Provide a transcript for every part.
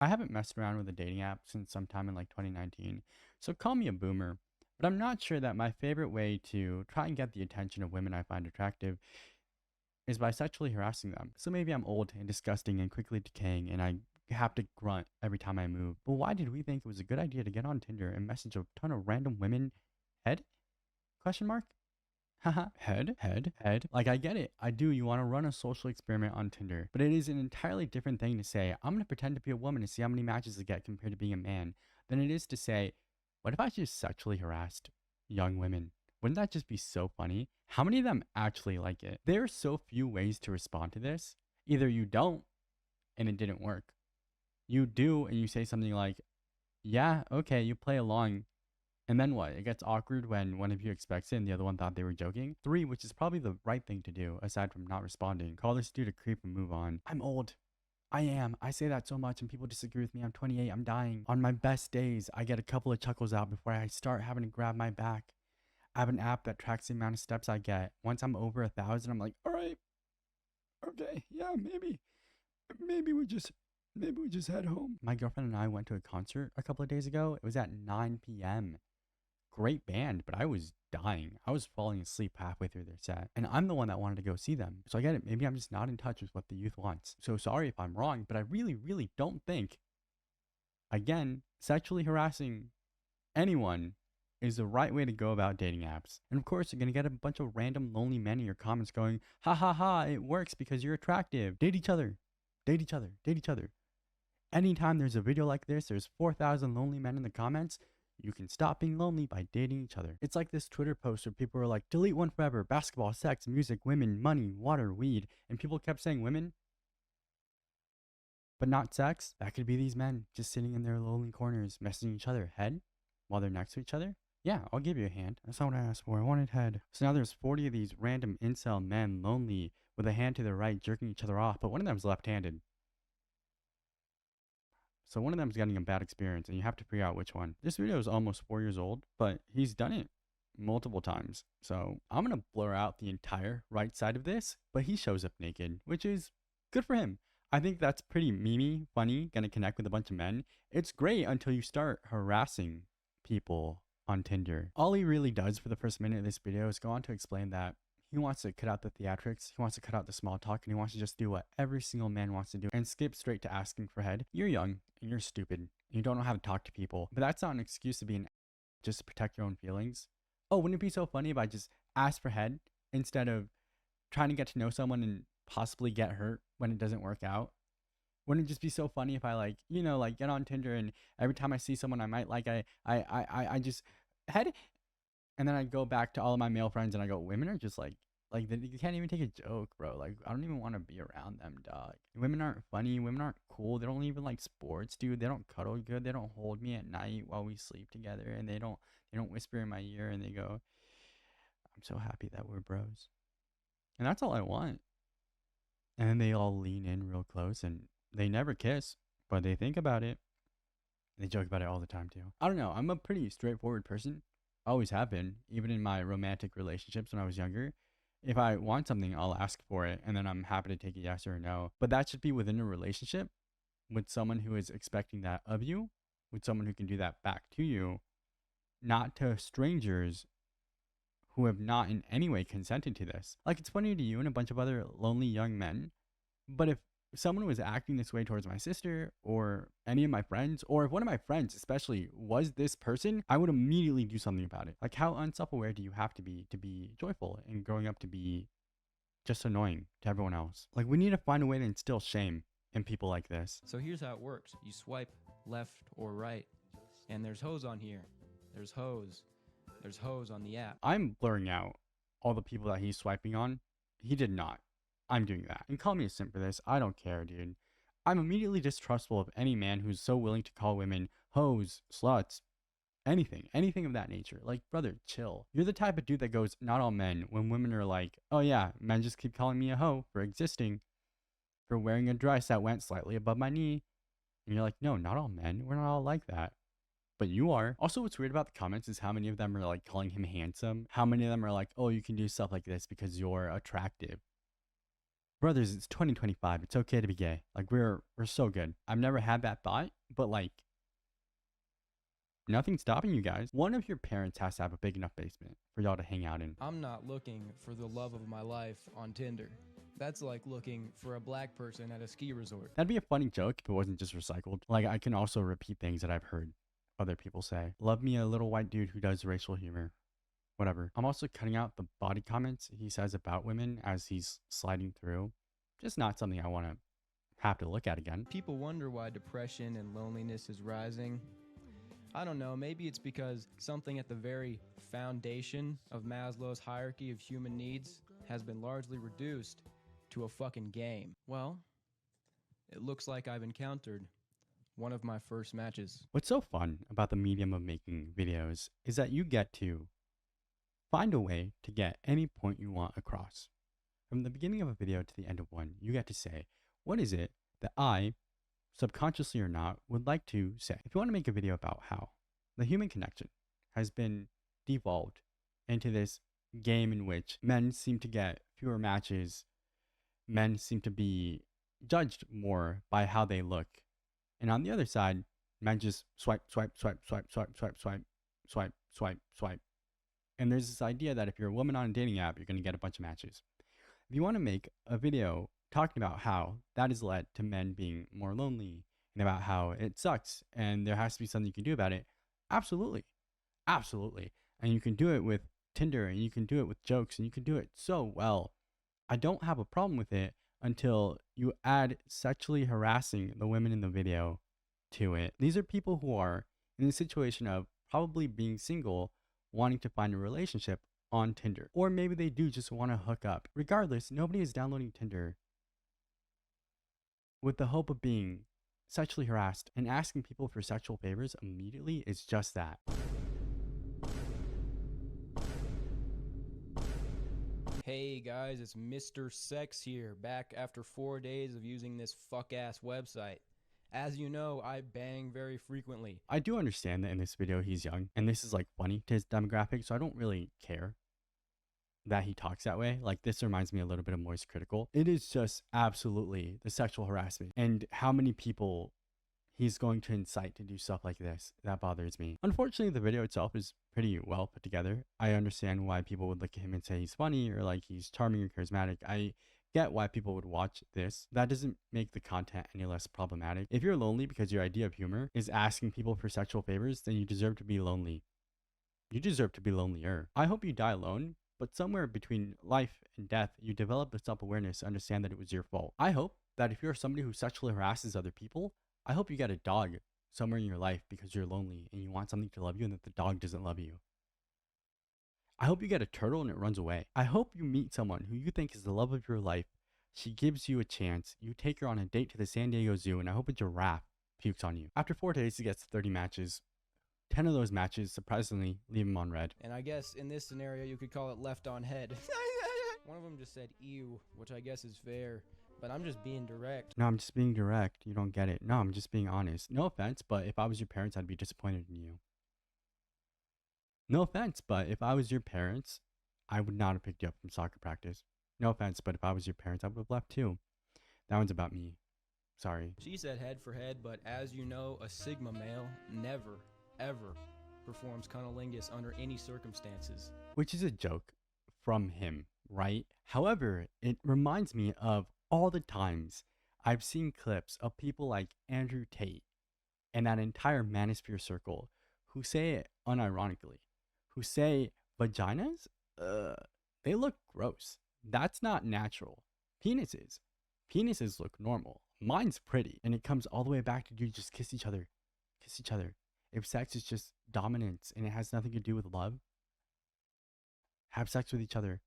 I haven't messed around with a dating app since sometime in like 2019, so call me a boomer. But I'm not sure that my favorite way to try and get the attention of women I find attractive is by sexually harassing them. So maybe I'm old and disgusting and quickly decaying and I have to grunt every time I move. But why did we think it was a good idea to get on Tinder and message a ton of random women? Head? Question mark? Haha, head. Like, I get it. I do. You want to run a social experiment on Tinder. But it is an entirely different thing to say, I'm going to pretend to be a woman and see how many matches I get compared to being a man, than it is to say, what if I just sexually harassed young women? Wouldn't that just be so funny? How many of them actually like it? There are so few ways to respond to this. Either you don't and it didn't work. You do and you say something like, yeah, okay, you play along. And then what? It gets awkward when one of you expects it and the other one thought they were joking. 3, which is probably the right thing to do, aside from not responding. Call this dude a creep and move on. I'm old. I am. I say that so much and people disagree with me. I'm 28. I'm dying. On my best days, I get a couple of chuckles out before I start having to grab my back. I have an app that tracks the amount of steps I get. Once I'm over 1,000, I'm like, all right, okay, yeah, maybe we just head home. My girlfriend and I went to a concert a couple of days ago. It was at 9 p.m. Great band, but I was dying. I was falling asleep halfway through their set. And I'm the one that wanted to go see them. So I get it. Maybe I'm just not in touch with what the youth wants. So sorry if I'm wrong, but I really, really don't think, again, sexually harassing anyone is the right way to go about dating apps. And of course, you're going to get a bunch of random lonely men in your comments going, ha ha ha, it works because you're attractive. Date each other. Date each other. Date each other. Anytime there's a video like this, there's 4,000 lonely men in the comments. You can stop being lonely by dating each other. It's like this Twitter post where people are like, delete one forever, basketball, sex, music, women, money, water, weed. And people kept saying women, but not sex. That could be these men just sitting in their lonely corners, messaging each other head while they're next to each other. Yeah, I'll give you a hand. That's not what I asked for. I wanted head. So now there's 40 of these random incel men lonely with a hand to their right jerking each other off, but one of them's left-handed. So one of them's getting a bad experience and you have to figure out which one. This video is almost 4 years old, but he's done it multiple times. So I'm going to blur out the entire right side of this, but he shows up naked, which is good for him. I think that's pretty memey, funny, gonna connect with a bunch of men. It's great until you start harassing people on Tinder. All he really does for the first minute of this video is go on to explain that he wants to cut out the theatrics, he wants to cut out the small talk, and he wants to just do what every single man wants to do and skip straight to asking for head. You're young and you're stupid. And you don't know how to talk to people, but that's not an excuse to be an just to protect your own feelings. Oh, wouldn't it be so funny if I just asked for head instead of trying to get to know someone and possibly get hurt when it doesn't work out? Wouldn't it just be so funny if I like get on Tinder and every time I see someone I might like, I just head, and then I go back to all of my male friends and I go, women are just like you can't even take a joke, bro. Like I don't even want to be around them, dog. Women aren't funny. Women aren't cool. They don't even like sports, dude. They don't cuddle good. They don't hold me at night while we sleep together, and they don't whisper in my ear and they go, I'm so happy that we're bros. And that's all I want. And then they all lean in real close and they never kiss, but they think about it. They joke about it all the time too. I don't know. I'm a pretty straightforward person. Always have been, even in my romantic relationships when I was younger. If I want something, I'll ask for it and then I'm happy to take a yes or a no. But that should be within a relationship with someone who is expecting that of you, with someone who can do that back to you, not to strangers who have not in any way consented to this. Like, it's funny to you and a bunch of other lonely young men, but if someone was acting this way towards my sister or any of my friends, or if one of my friends especially was this person, I would immediately do something about it. Like, how unself-aware do you have to be joyful and growing up to be just annoying to everyone else? Like, we need to find a way to instill shame in people like this. So here's how it works. You swipe left or right, and there's hoes on here. There's hoes. There's hoes on the app. I'm blurring out all the people that he's swiping on. He did not. I'm doing that. And call me a simp for this. I don't care, dude. I'm immediately distrustful of any man who's so willing to call women hoes, sluts, anything of that nature. Like, brother, chill. You're the type of dude that goes, not all men, when women are like, oh yeah, men just keep calling me a hoe for existing, for wearing a dress that went slightly above my knee. And you're like, no, not all men. We're not all like that. But you are. Also, what's weird about the comments is how many of them are like calling him handsome. How many of them are like, oh, you can do stuff like this because you're attractive. Brothers, it's 2025. It's okay to be gay. Like we're so good. I've never had that thought, but like nothing's stopping you guys. One of your parents has to have a big enough basement for y'all to hang out in. I'm not looking for the love of my life on Tinder. That's like looking for a black person at a ski resort. That'd be a funny joke if it wasn't just recycled. Like I can also repeat things that I've heard other people say. Love me a little white dude who does racial humor. Whatever. I'm also cutting out the body comments he says about women as he's sliding through. Just not something I want to have to look at again. People wonder why depression and loneliness is rising. I don't know, maybe it's because something at the very foundation of Maslow's hierarchy of human needs has been largely reduced to a fucking game. Well, it looks like I've encountered one of my first matches. What's so fun about the medium of making videos is that you get to find a way to get any point you want across. From the beginning of a video to the end of one, you get to say, what is it that I, subconsciously or not, would like to say? If you want to make a video about how the human connection has been devolved into this game in which men seem to get fewer matches, men seem to be judged more by how they look, and on the other side, men just swipe, swipe, swipe, swipe, swipe, swipe, swipe, swipe, swipe, swipe. And there's this idea that if you're a woman on a dating app, you're going to get a bunch of matches. If you want to make a video talking about how that has led to men being more lonely and about how it sucks and there has to be something you can do about it, absolutely. Absolutely. And you can do it with Tinder and you can do it with jokes and you can do it so well. I don't have a problem with it until you add sexually harassing the women in the video to it. These are people who are in the situation of probably being single, wanting to find a relationship on Tinder. Or maybe they do just want to hook up. Regardless, nobody is downloading Tinder with the hope of being sexually harassed, and asking people for sexual favors immediately is just that. Hey guys, it's Mr. Sex here, back after 4 days of using this fuck-ass website. As you know, I bang very frequently. I do understand that in this video he's young, and this is like funny to his demographic, so I don't really care that he talks that way. Like this reminds me a little bit of Moist Critical. It is just absolutely the sexual harassment and how many people he's going to incite to do stuff like this. That bothers me. Unfortunately, the video itself is pretty well put together. I understand why people would look at him and say he's funny or like he's charming or charismatic. I get why people would watch this. That doesn't make the content any less problematic. If you're lonely because your idea of humor is asking people for sexual favors, then you deserve to be lonely. You deserve to be lonelier. I hope you die alone, but somewhere between life and death, you develop a self-awareness to understand that it was your fault. I hope that if you're somebody who sexually harasses other people, I hope you get a dog somewhere in your life because you're lonely and you want something to love you and that the dog doesn't love you. I hope you get a turtle and it runs away. I hope you meet someone who you think is the love of your life. She gives you a chance. You take her on a date to the San Diego Zoo and I hope a giraffe pukes on you. After 4 days, he gets 30 matches. 10 of those matches, surprisingly, leave him on red. And I guess in this scenario, you could call it left on head. One of them just said ew, which I guess is fair, but I'm just being direct. No, I'm just being direct. You don't get it. No, I'm just being honest. No offense, but if I was your parents, I'd be disappointed in you. No offense, but if I was your parents, I would not have picked you up from soccer practice. No offense, but if I was your parents, I would have left too. That one's about me. Sorry. She said head for head, but as you know, a Sigma male never, ever performs cunnilingus under any circumstances. Which is a joke from him, right? However, it reminds me of all the times I've seen clips of people like Andrew Tate and that entire manosphere circle who say it unironically, who say vaginas, they look gross. That's not natural. Penises look normal. Mine's pretty. And it comes all the way back to dudes just kiss each other. Kiss each other. If sex is just dominance and it has nothing to do with love, have sex with each other.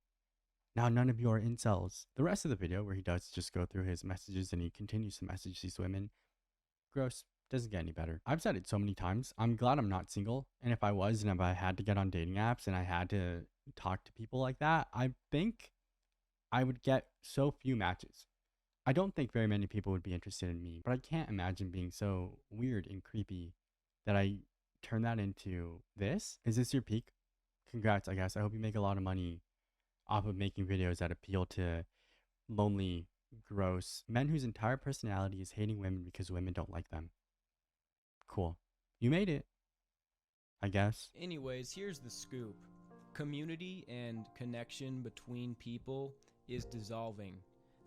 Now none of you are incels. The rest of the video where he does just go through his messages and he continues to message these women, gross. Doesn't get any better. I've said it so many times. I'm glad I'm not single. And if I was and if I had to get on dating apps and I had to talk to people like that, I think I would get so few matches. I don't think very many people would be interested in me, but I can't imagine being so weird and creepy that I turn that into this. Is this your peak? Congrats, I guess. I hope you make a lot of money off of making videos that appeal to lonely Gross. Men whose entire personality is hating women because women don't like them. Cool. You made it, I guess. Anyways, here's the scoop. Community and connection between people is dissolving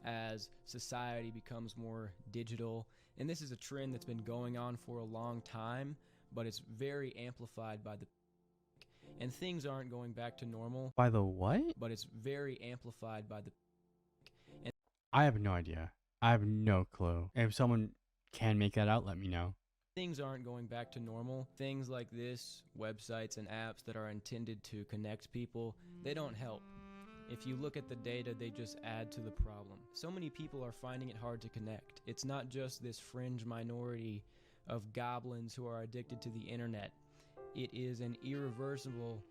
as society becomes more digital. And this is a trend that's been going on for a long time, but it's very amplified by the and things aren't going back to normal, By the what? but it's very amplified by the and I have no idea. I have no clue. If someone can make that out, let me know. things aren't going back to normal. Things like this, websites and apps that are intended to connect people, they don't help. If you look at the data, they just add to the problem. So many people are finding it hard to connect. It's not just this fringe minority of goblins who are addicted to the internet. It is an irreversible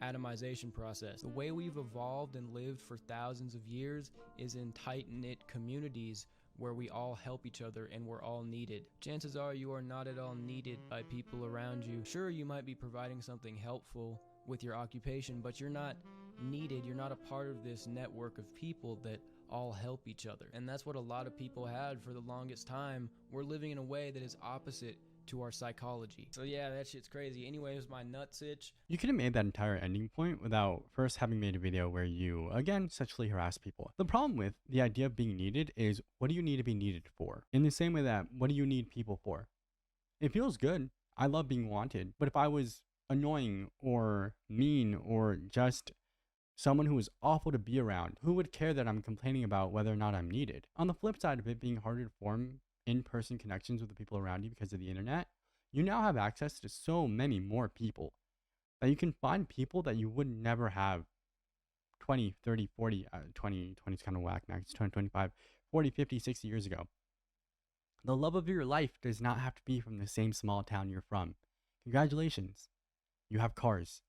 atomization process. The way we've evolved and lived for thousands of years is in tight-knit communities where we all help each other and we're all needed. Chances are you are not at all needed by people around you. Sure, you might be providing something helpful with your occupation, but you're not needed. You're not a part of this network of people that all help each other. And that's what a lot of people had for the longest time. We're living in a way that is opposite to our psychology. So yeah, that shit's crazy. Anyways, my nuts itch. You could have made that entire ending point without first having made a video where you, again, sexually harass people. The problem with the idea of being needed is, what do you need to be needed for? In the same way that, what do you need people for? It feels good. I love being wanted. But if I was annoying or mean or just someone who was awful to be around, who would care that I'm complaining about whether or not I'm needed? On the flip side of it being harder to form in-person connections with the people around you because of the internet, you now have access to so many more people that you can find people that you would never have 20, 30, 40, 20 is kind of whack now, it's 20, 25, 40, 50, 60 years ago. The love of your life does not have to be from the same small town you're from. Congratulations, you have cars.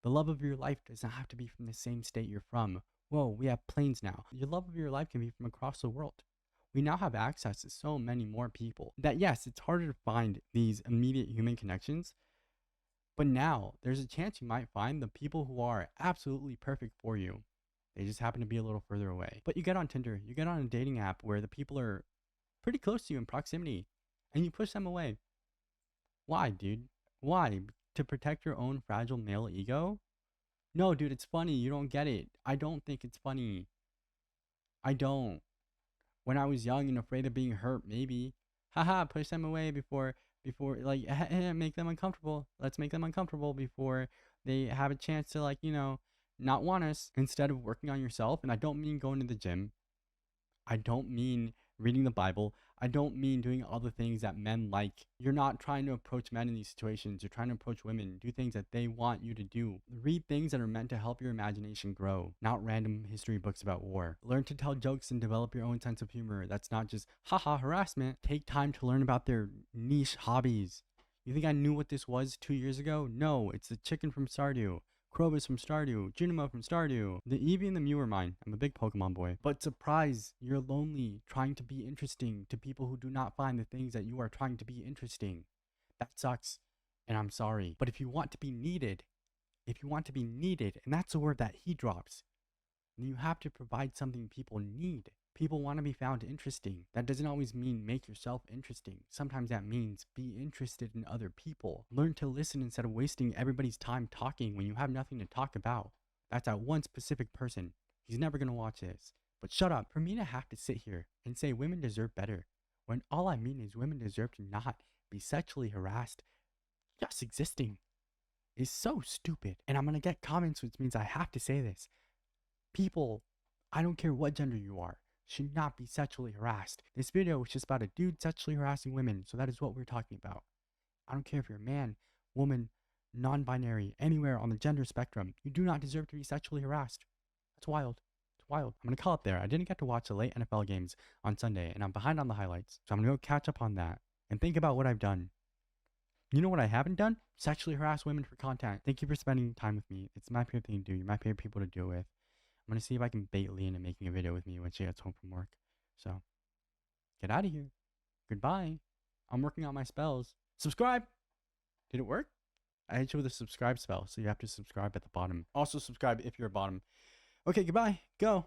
The love of your life does not have to be from the same state you're from. Whoa, we have planes now. Your love of your life can be from across the world. We now have access to so many more people that, yes, it's harder to find these immediate human connections, but now there's a chance you might find the people who are absolutely perfect for you. They just happen to be a little further away. But you get on Tinder, you get on a dating app where the people are pretty close to you in proximity, and you push them away. Why, dude? Why? To protect your own fragile male ego? No, dude, it's funny. You don't get it. I don't think it's funny. I don't. When I was young and afraid of being hurt, maybe. Haha, push them away before like make them uncomfortable. Let's make them uncomfortable before they have a chance to, like, not want us, instead of working on yourself. And I don't mean going to the gym. I don't mean reading the Bible. I don't mean doing all the things that men like. You're not trying to approach men in these situations. You're trying to approach women. Do things that they want you to do. Read things that are meant to help your imagination grow, not random history books about war. Learn to tell jokes and develop your own sense of humor. That's not just haha harassment. Take time to learn about their niche hobbies. You think I knew what this was 2 years ago? No, it's the chicken from Stardew. Krobus from Stardew, Junimo from Stardew. The Eevee and the Mew are mine. I'm a big Pokemon boy. But surprise, you're lonely, trying to be interesting to people who do not find the things that you are trying to be interesting. That sucks, and I'm sorry. But if you want to be needed, and that's a word that he drops, then you have to provide something people need. People want to be found interesting. That doesn't always mean make yourself interesting. Sometimes that means be interested in other people. Learn to listen instead of wasting everybody's time talking when you have nothing to talk about. That's that one specific person. He's never going to watch this. But shut up. For me to have to sit here and say women deserve better, when all I mean is women deserve to not be sexually harassed, just existing, is so stupid. And I'm going to get comments, which means I have to say this. People, I don't care what gender you are, should not be sexually harassed. This video was just about a dude sexually harassing women, so that is what we're talking about. I don't care if you're a man, woman, non-binary, anywhere on the gender spectrum. You do not deserve to be sexually harassed. That's wild. It's wild. I'm going to call it there. I didn't get to watch the late NFL games on Sunday, and I'm behind on the highlights, so I'm going to go catch up on that and think about what I've done. You know what I haven't done? Sexually harass women for content. Thank you for spending time with me. It's my favorite thing to do. You're my favorite people to do it with. I'm going to see if I can bait Lee into making a video with me when she gets home from work. So, get out of here. Goodbye. I'm working on my spells. Subscribe! Did it work? I hit you with a subscribe spell, so you have to subscribe at the bottom. Also subscribe if you're a bottom. Okay, goodbye. Go.